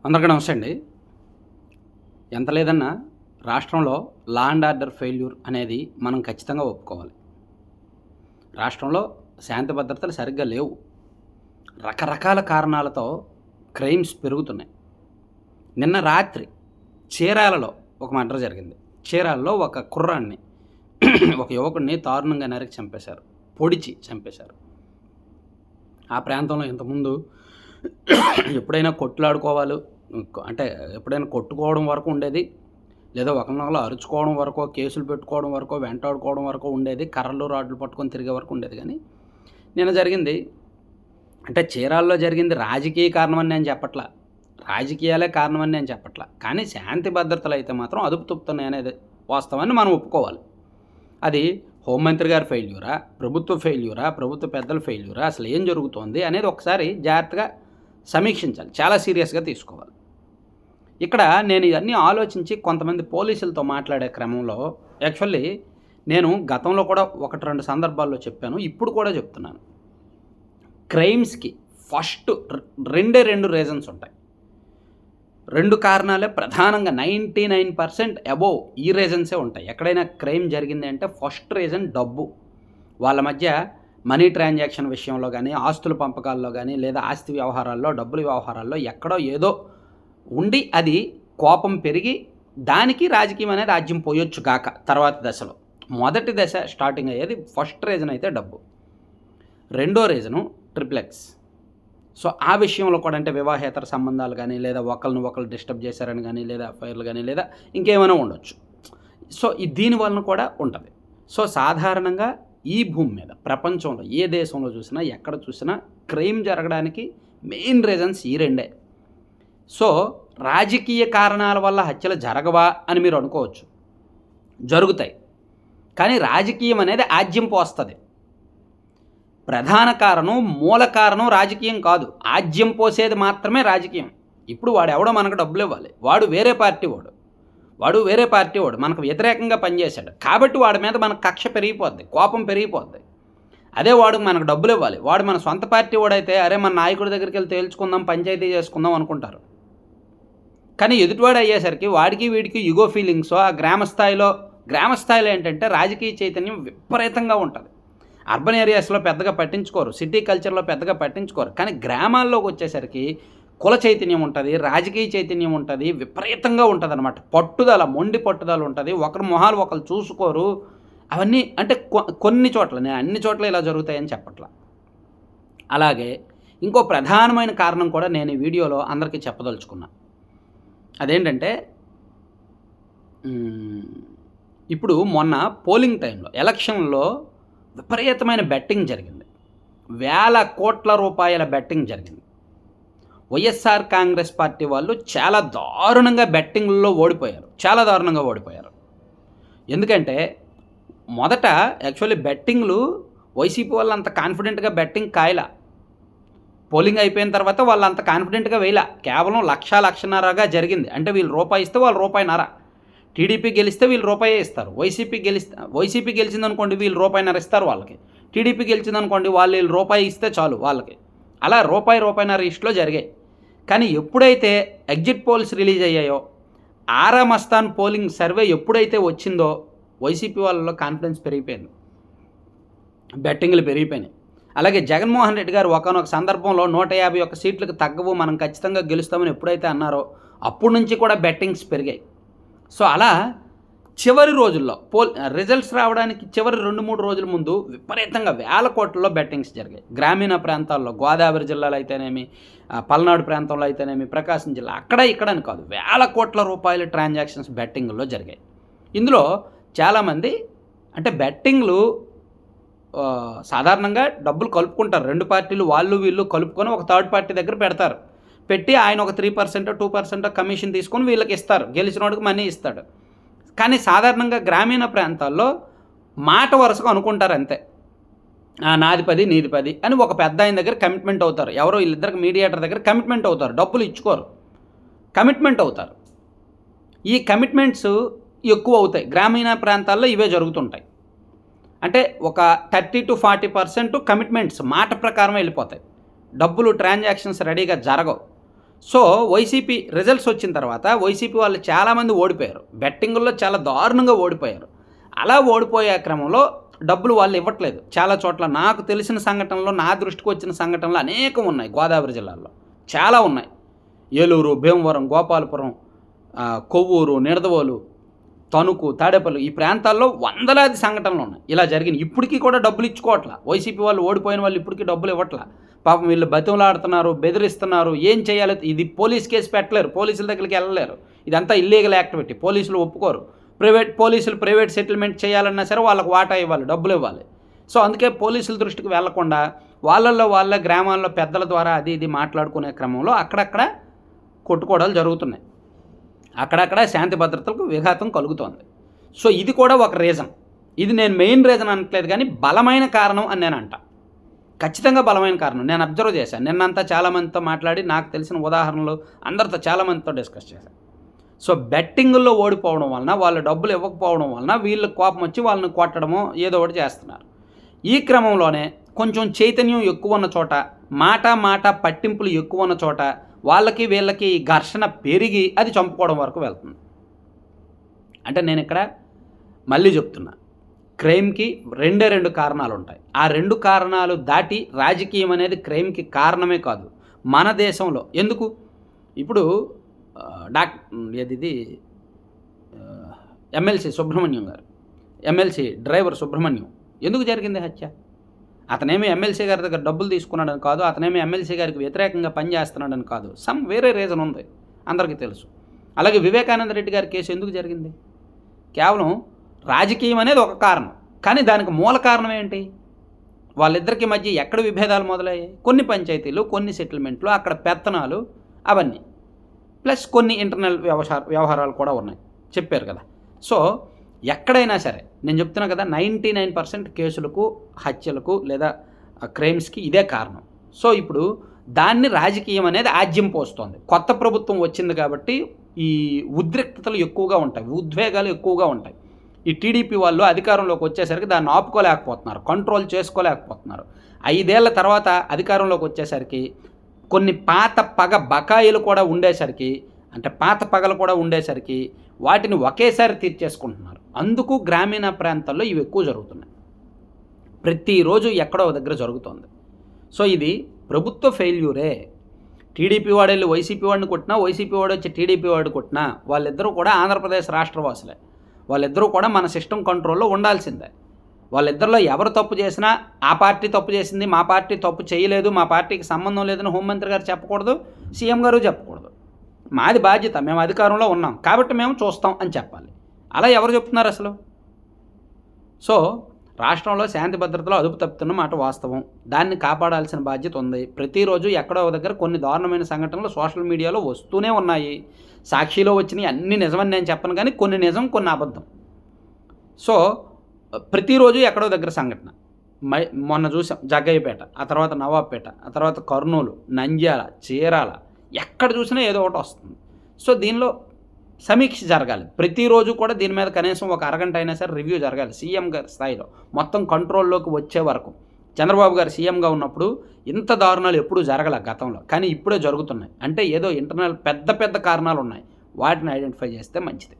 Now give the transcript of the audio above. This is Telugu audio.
అందరికీ నమస్తే అండి. ఎంత లేదన్నా రాష్ట్రంలో లా అండ్ ఆర్డర్ ఫెయిల్యూర్ అనేది మనం ఖచ్చితంగా ఒప్పుకోవాలి. రాష్ట్రంలో శాంతి భద్రతలు సరిగ్గా లేవు. రకరకాల కారణాలతో క్రైమ్స్ పెరుగుతున్నాయి. నిన్న రాత్రి చీరాలలో ఒక మర్డర్ జరిగింది. చీరాలలో ఒక కుర్రాడిని ఒక యువకుడిని దారుణంగా నరికి చంపేశారు, పొడిచి చంపేశారు. ఆ ప్రాంతంలో ఇంతకుముందు ఎప్పుడైనా కొట్లాడుకోవాలి అంటే ఎప్పుడైనా కొట్టుకోవడం వరకు ఉండేది, లేదా ఒకరినొకరు అరుచుకోవడం వరకు, కేసులు పెట్టుకోవడం వరకు, వెంటాడుకోవడం వరకు ఉండేది, కర్రలు రాడ్లు పట్టుకొని తిరిగే వరకు ఉండేది. కానీ నిన్న జరిగింది అంటే చీరాల్లో జరిగింది రాజకీయ కారణమని నేను చెప్పట్లా, రాజకీయాలే కారణమని నేను చెప్పట్లా, కానీ శాంతి భద్రతలు అయితే మాత్రం అదుపు తప్పుతున్నాయి అనేది వాస్తవాన్ని మనం ఒప్పుకోవాలి. అది హోంమంత్రి గారి ఫెయిల్యూరా, ప్రభుత్వ ఫెయిల్యూరా, ప్రభుత్వ పెద్దల ఫెయిల్యూరా, అసలు ఏం జరుగుతోంది అనేది ఒకసారి జాగ్రత్తగా సమీక్షించాలి, చాలా సీరియస్గా తీసుకోవాలి. ఇక్కడ నేను ఇవన్నీ ఆలోచించి కొంతమంది పోలీసులతో మాట్లాడే క్రమంలో యాక్చువల్లీ నేను గతంలో కూడా 1-2 సందర్భాల్లో చెప్పాను, ఇప్పుడు కూడా చెప్తున్నాను. క్రైమ్స్కి ఫస్ట్ రెండే 2 రీజన్స్ ఉంటాయి. 2 కారణాలే ప్రధానంగా 99% అబోవ్ ఈ రీజన్సే ఉంటాయి. ఎక్కడైనా క్రైమ్ జరిగింది అంటే ఫస్ట్ రీజన్ డబ్బు. వాళ్ళ మధ్య మనీ ట్రాన్సాక్షన్ విషయంలో కానీ, ఆస్తుల పంపకాల్లో కానీ, లేదా ఆస్తి వ్యవహారాల్లో, డబ్బుల వ్యవహారాల్లో ఎక్కడో ఏదో ఉండి అది కోపం పెరిగి దానికి రాజకీయం అనేది రాజ్యం పోయొచ్చు కాక తర్వాత దశలో. మొదటి దశ స్టార్టింగ్ అయ్యేది ఫస్ట్ రీజన్ అయితే డబ్బు. రెండో రీజను XXX. సో ఆ విషయంలో కూడా అంటే వివాహేతర సంబంధాలు కానీ, లేదా ఒకరు డిస్టర్బ్ చేశారని కానీ, లేదా అఫైర్లు కానీ, లేదా ఇంకేమైనా ఉండొచ్చు. సో దీనివలన కూడా ఉంటుంది. సో సాధారణంగా ఈ భూమి మీద ప్రపంచంలో ఏ దేశంలో చూసినా, ఎక్కడ చూసినా క్రైమ్ జరగడానికి మెయిన్ రీజన్స్ ఈ రెండే. సో రాజకీయ కారణాల వల్ల హత్యలు జరగవా అని మీరు అనుకోవచ్చు, జరుగుతాయి. కానీ రాజకీయం అనేది ఆజ్యం పోస్తుంది. ప్రధాన కారణం, మూల కారణం రాజకీయం కాదు, ఆజ్యం పోసేది మాత్రమే రాజకీయం. ఇప్పుడు వాడు ఎవడో మనకు డబ్బులు ఇవ్వాలి, వాడు వేరే పార్టీ వాడు మనకు వ్యతిరేకంగా పనిచేశాడు కాబట్టి వాడి మీద మనకు కక్ష పెరిగిపోద్ది, కోపం పెరిగిపోద్ది. అదే వాడు మనకు డబ్బులు ఇవ్వాలి, వాడు మన సొంత పార్టీ వాడైతే అరే మన నాయకుడి దగ్గరికి వెళ్ళి తేల్చుకుందాం, పంచాయతీ చేసుకుందాం అనుకుంటారు. కానీ ఎదుటివాడు అయ్యేసరికి వాడికి వీడికి యుగో ఫీలింగ్స్ ఆ గ్రామ స్థాయిలో ఏంటంటే రాజకీయ చైతన్యం విపరీతంగా ఉంటుంది. అర్బన్ ఏరియాస్లో పెద్దగా పట్టించుకోరు, సిటీ కల్చర్లో పెద్దగా పట్టించుకోరు. కానీ గ్రామాల్లోకి వచ్చేసరికి కుల చైతన్యం ఉంటుంది, రాజకీయ చైతన్యం ఉంటుంది, విపరీతంగా ఉంటుంది అనమాట. పట్టుదల, మొండి పట్టుదల ఉంటుంది. ఒకరి మొహాలు ఒకరు చూసుకోరు. అవన్నీ అంటే కొన్ని చోట్ల, నేను అన్ని చోట్ల ఇలా జరుగుతాయని చెప్పట్లా. అలాగే ఇంకో ప్రధానమైన కారణం కూడా నేను ఈ వీడియోలో అందరికీ చెప్పదలుచుకున్నా. అదేంటంటే ఇప్పుడు మొన్న పోలింగ్ టైంలో ఎలక్షన్లో విపరీతమైన బెట్టింగ్ జరిగింది. వేల కోట్ల రూపాయల బెట్టింగ్ జరిగింది. వైఎస్ఆర్ కాంగ్రెస్ పార్టీ వాళ్ళు చాలా దారుణంగా బెట్టింగ్లో చాలా దారుణంగా ఓడిపోయారు. ఎందుకంటే మొదట యాక్చువల్లీ బెట్టింగ్లు వైసీపీ వాళ్ళు అంత కాన్ఫిడెంట్గా బెట్టింగ్ కాయలా. పోలింగ్ అయిపోయిన తర్వాత వాళ్ళు అంత కాన్ఫిడెంట్గా వేయలా. కేవలం 1,00,000-1,500గా జరిగింది. అంటే వీళ్ళు రూపాయి ఇస్తే వాళ్ళు ₹1.5. టీడీపీ గెలిస్తే వీళ్ళు రూపాయే ఇస్తారు. వైసీపీ గెలిచిందనుకోండి వీళ్ళు ₹1.5 ఇస్తారు వాళ్ళకి. టీడీపీ గెలిచిందనుకోండి వీళ్ళు రూపాయి ఇస్తే చాలు వాళ్ళకి. అలా ₹1.5 ఇష్ట్లో జరిగాయి. కానీ ఎప్పుడైతే ఎగ్జిట్ పోల్స్ రిలీజ్ అయ్యాయో, ఆరా మస్తాన్ పోలింగ్ సర్వే ఎప్పుడైతే వచ్చిందో వైసీపీ వాళ్ళలో కాన్ఫిడెన్స్ పెరిగిపోయింది, బెట్టింగ్లు పెరిగిపోయినాయి. అలాగే జగన్మోహన్ రెడ్డి గారు ఒకానొక సందర్భంలో 151 సీట్లకు తగ్గవు, మనం ఖచ్చితంగా గెలుస్తామని ఎప్పుడైతే అన్నారో అప్పటి నుంచి కూడా బెట్టింగ్స్ పెరిగాయి. సో అలా చివరి రోజుల్లో రిజల్ట్స్ రావడానికి చివరి 2-3 రోజుల ముందు విపరీతంగా వేల కోట్లలో బెట్టింగ్స్ జరిగాయి. గ్రామీణ ప్రాంతాల్లో, గోదావరి జిల్లాలో అయితేనేమి, పల్నాడు ప్రాంతంలో అయితేనేమి, ప్రకాశం జిల్లా, అక్కడ ఇక్కడ అని కాదు, వేల కోట్ల రూపాయల ట్రాన్సాక్షన్స్ బెట్టింగ్లో జరిగాయి. ఇందులో చాలామంది అంటే బెట్టింగ్లు సాధారణంగా డబ్బులు కలుపుకుంటారు. 2 పార్టీలు వాళ్ళు వీళ్ళు కలుపుకొని ఒక థర్డ్ పార్టీ దగ్గర పెట్టి ఆయన ఒక 3% 2% కమిషన్ తీసుకొని వీళ్ళకి ఇస్తారు, గెలిచిన వాడికి మనీ ఇస్తాడు. కానీ సాధారణంగా గ్రామీణ ప్రాంతాల్లో మాట వరుసగా అనుకుంటారు అంతే, నాది 10 నీది 10 అని ఒక పెద్ద ఆయన దగ్గర కమిట్మెంట్ అవుతారు. ఎవరో వీళ్ళిద్దరికి మీడియేటర్ దగ్గర కమిట్మెంట్ అవుతారు, డబ్బులు ఇచ్చుకోరు, కమిట్మెంట్ అవుతారు. ఈ కమిట్మెంట్స్ ఎక్కువ అవుతాయి గ్రామీణ ప్రాంతాల్లో, ఇవే జరుగుతుంటాయి. అంటే ఒక 30-40% కమిట్మెంట్స్ మాట ప్రకారం వెళ్ళిపోతాయి. డబ్బులు ట్రాన్సాక్షన్స్ రెడీగా జరగవు. సో వైసీపీ రిజల్ట్స్ వచ్చిన తర్వాత వైసీపీ వాళ్ళు చాలామంది ఓడిపోయారు, బెట్టింగుల్లో చాలా దారుణంగా ఓడిపోయారు. అలా ఓడిపోయే క్రమంలో డబ్బులు వాళ్ళు ఇవ్వట్లేదు. చాలా చోట్ల నాకు తెలిసిన సంఘటనలో, నా దృష్టికి వచ్చిన సంఘటనలు అనేకం ఉన్నాయి. గోదావరి జిల్లాలో చాలా ఉన్నాయి. ఏలూరు, భీమవరం, గోపాలపురం, కొవ్వూరు, నిడదవోలు, తణుకు, తాడేపల్లి ఈ ప్రాంతాల్లో వందలాది సంఘటనలు ఉన్నాయి ఇలా జరిగినాయి. ఇప్పటికీ కూడా డబ్బులు ఇచ్చుకోవట్లా. వైసీపీ వాళ్ళు ఓడిపోయిన వాళ్ళు ఇప్పటికీ డబ్బులు ఇవ్వట్లా. పాపం వీళ్ళు బతిమలాడుతున్నారు, బెదిరిస్తున్నారు. ఏం చేయాలి? ఇది పోలీస్ కేసు పెట్టలేరు, పోలీసుల దగ్గరికి వెళ్ళలేరు. ఇదంతా ఇల్లీగల్ యాక్టివిటీ. పోలీసులు ఒప్పుకోరు. పోలీసులు ప్రైవేట్ సెటిల్మెంట్ చేయాలన్నా సరే వాళ్ళకు వాటా ఇవ్వాలి, డబ్బులు ఇవ్వాలి. సో అందుకే పోలీసుల దృష్టికి వెళ్లకుండా వాళ్ళ గ్రామాల్లో పెద్దల ద్వారా అది ఇది మాట్లాడుకునే క్రమంలో అక్కడక్కడ కొట్టుకోవడాలు జరుగుతున్నాయి. అక్కడక్కడ శాంతి భద్రతలకు విఘాతం కలుగుతోంది. సో ఇది కూడా ఒక రీజన్. ఇది నేను మెయిన్ రీజన్ అనట్లేదు, కానీ బలమైన కారణం అని నేను అంట. ఖచ్చితంగా బలమైన కారణం. నేను అబ్జర్వ్ చేశాను. నిన్నంతా చాలామందితో మాట్లాడి నాకు తెలిసిన ఉదాహరణలు అందరితో చాలామందితో డిస్కస్ చేశాను. సో బెట్టింగుల్లో ఓడిపోవడం వలన, వాళ్ళు డబ్బులు ఇవ్వకపోవడం వలన వీళ్ళకి కోపం వచ్చి వాళ్ళని కొట్టడమో ఏదో ఒకటి చేస్తున్నారు. ఈ క్రమంలోనే కొంచెం చైతన్యం ఎక్కువ ఉన్న చోట, మాట పట్టింపులు ఎక్కువ ఉన్న చోట వాళ్ళకి వీళ్ళకి ఘర్షణ పెరిగి అది చంపుకోవడం వరకు వెళ్తుంది. అంటే నేను ఇక్కడ మళ్ళీ చెప్తున్నా, క్రైమ్కి రెండు కారణాలు ఉంటాయి. ఆ 2 కారణాలు దాటి రాజకీయం అనేది క్రైమ్కి కారణమే కాదు. మన దేశంలో ఎందుకు ఇప్పుడు ఎమ్మెల్సీ సుబ్రహ్మణ్యం గారు, ఎమ్మెల్సీ డ్రైవర్ సుబ్రహ్మణ్యం ఎందుకు జరిగింది హత్య? అతనేమి ఎమ్మెల్సీ గారి దగ్గర డబ్బులు తీసుకున్నాడని కాదు, అతనేమి ఎమ్మెల్సీ గారికి వ్యతిరేకంగా పనిచేస్తున్నాడని కాదు. వేరే రీజన్ ఉంది, అందరికీ తెలుసు. అలాగే వివేకానంద రెడ్డి గారి కేసు ఎందుకు జరిగింది? కేవలం రాజకీయం అనేది ఒక కారణం, కానీ దానికి మూల కారణం ఏంటి? వాళ్ళిద్దరికి మధ్య ఎక్కడ విభేదాలు మొదలయ్యాయి? కొన్ని పంచాయతీలు, కొన్ని సెటిల్మెంట్లు, అక్కడ పెత్తనాలు, అవన్నీ ప్లస్ కొన్ని ఇంటర్నల్ వ్యవహారాలు కూడా ఉన్నాయి, చెప్పారు కదా. సో ఎక్కడైనా సరే నేను చెప్తున్నా కదా, 99% కేసులకు, హత్యలకు లేదా క్రైమ్స్కి ఇదే కారణం. సో ఇప్పుడు దాన్ని రాజకీయం అనేది ఆజ్యం పోస్తోంది. కొత్త ప్రభుత్వం వచ్చింది కాబట్టి ఈ ఉద్రిక్తతలు ఎక్కువగా ఉంటాయి, ఉద్వేగాలు ఎక్కువగా ఉంటాయి. ఈ టీడీపీ వాళ్ళు అధికారంలోకి వచ్చేసరికి దాన్ని ఆపుకోలేకపోతున్నారు, కంట్రోల్ చేసుకోలేకపోతున్నారు. 5 ఏళ్ల తర్వాత అధికారంలోకి వచ్చేసరికి కొన్ని పాత బకాయిలు కూడా ఉండేసరికి, అంటే పాత పగలు కూడా ఉండేసరికి వాటిని ఒకేసారి తీర్చేసుకుంటున్నారు. అందుకు గ్రామీణ ప్రాంతాల్లో ఇవి ఎక్కువ జరుగుతున్నాయి. ప్రతిరోజు ఎక్కడో దగ్గర జరుగుతుంది. సో ఇది ప్రభుత్వ ఫెయిల్యూరే. టీడీపీ వాడు వెళ్ళి వైసీపీ వాడిని కొట్టినా, వైసీపీ వాడు వచ్చి టీడీపీ వాడు కొట్టినా వాళ్ళిద్దరూ కూడా ఆంధ్రప్రదేశ్ రాష్ట్రవాసులే. వాళ్ళిద్దరూ కూడా మన సిస్టమ్ కంట్రోల్లో ఉండాల్సిందే. వాళ్ళిద్దరిలో ఎవరు తప్పు చేసినా ఆ పార్టీ తప్పు చేసింది, మా పార్టీ తప్పు చేయలేదు, మా పార్టీకి సంబంధం లేదని హోంమంత్రి గారు చెప్పకూడదు, సీఎం గారు చెప్పకూడదు. మాది బాధ్యత, మేము అధికారంలో ఉన్నాం కాబట్టి మేము చూస్తాం అని చెప్పాలి. అలా ఎవరు చెప్తున్నారు అసలు? సో రాష్ట్రంలో శాంతి భద్రతలో అదుపు తప్పుతున్న మాట వాస్తవం. దాన్ని కాపాడాల్సిన బాధ్యత ఉంది. ప్రతిరోజు ఎక్కడో దగ్గర కొన్ని దారుణమైన సంఘటనలు సోషల్ మీడియాలో వస్తూనే ఉన్నాయి. సాక్షిలో వచ్చినాయి అన్నీ నిజమని నేను చెప్పను, కానీ కొన్ని నిజం, కొన్ని అబద్ధం. సో ప్రతిరోజు ఎక్కడో దగ్గర సంఘటన. మొన్న చూసాం జగ్గయ్యపేట, ఆ తర్వాత నవాబ్పేట, ఆ తర్వాత కర్నూలు, నంద్యాల, చీరాల, ఎక్కడ చూసినా ఏదో ఒకటి వస్తుంది. సో దీనిలో సమీక్ష జరగాలి. ప్రతిరోజు కూడా దీని మీద కనీసం ఒక అరగంట అయినా సరే రివ్యూ జరగాలి సీఎం గారి స్థాయిలో, మొత్తం కంట్రోల్లోకి వచ్చే వరకు. చంద్రబాబు గారు సీఎంగా ఉన్నప్పుడు ఇంత దారుణాలు ఎప్పుడూ జరగలే గతంలో, కానీ ఇప్పుడే జరుగుతున్నాయి. అంటే ఏదో ఇంటర్నల్ పెద్ద కారణాలు ఉన్నాయి, వాటిని ఐడెంటిఫై చేస్తే మంచిది.